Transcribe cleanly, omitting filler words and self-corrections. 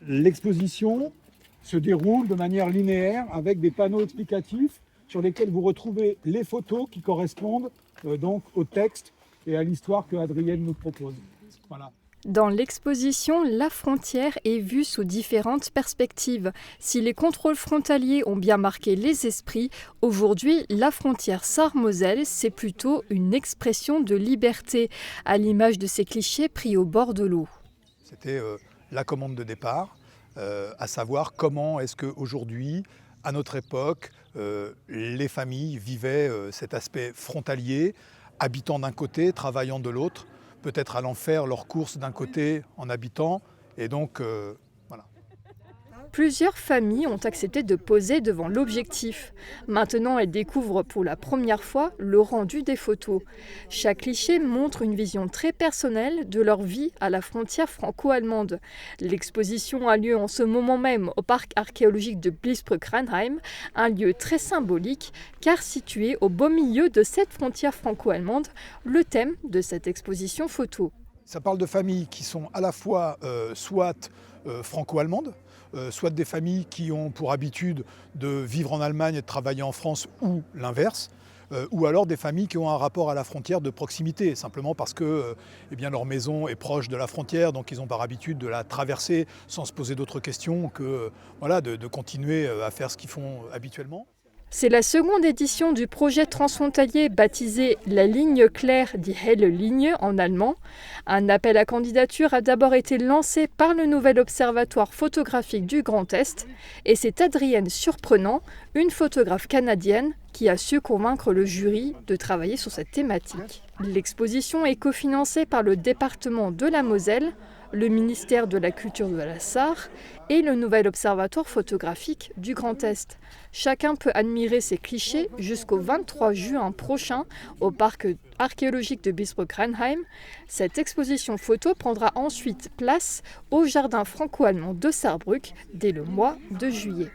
L'exposition se déroule de manière linéaire avec des panneaux explicatifs sur lesquels vous retrouvez les photos qui correspondent donc au texte et à l'histoire que Adrienne nous propose. Voilà. Dans l'exposition, la frontière est vue sous différentes perspectives. Si les contrôles frontaliers ont bien marqué les esprits, aujourd'hui, la frontière Sarre-Moselle, c'est plutôt une expression de liberté, à l'image de ces clichés pris au bord de l'eau. C'était la commande de départ, à savoir comment est-ce qu'aujourd'hui, à notre époque, les familles vivaient cet aspect frontalier, habitant d'un côté, travaillant de l'autre, peut-être allant faire leurs courses d'un côté en habitant, et donc voilà. Plusieurs familles ont accepté de poser devant l'objectif. Maintenant, elles découvrent pour la première fois le rendu des photos. Chaque cliché montre une vision très personnelle de leur vie à la frontière franco-allemande. L'exposition a lieu en ce moment même au parc archéologique de Bliesbrück-Rheinheim, un lieu très symbolique car situé au beau milieu de cette frontière franco-allemande, le thème de cette exposition photo. Ça parle de familles qui sont à la fois soit franco-allemandes, soit des familles qui ont pour habitude de vivre en Allemagne et de travailler en France, ou l'inverse, ou alors des familles qui ont un rapport à la frontière de proximité, simplement parce que leur maison est proche de la frontière, donc ils ont par habitude de la traverser sans se poser d'autres questions que de continuer à faire ce qu'ils font habituellement. C'est la seconde édition du projet transfrontalier baptisé La Ligne Claire, die Helle Linie en allemand. Un appel à candidature a d'abord été lancé par le nouvel observatoire photographique du Grand Est et c'est Adrienne Surprenant, une photographe canadienne, qui a su convaincre le jury de travailler sur cette thématique. L'exposition est cofinancée par le département de la Moselle, le ministère de la Culture de la Sarre et le nouvel observatoire photographique du Grand Est. Chacun peut admirer ces clichés jusqu'au 23 juin prochain au parc archéologique de Bliesbrück-Rheinheim. Cette exposition photo prendra ensuite place au jardin franco-allemand de Sarrebruck dès le mois de juillet.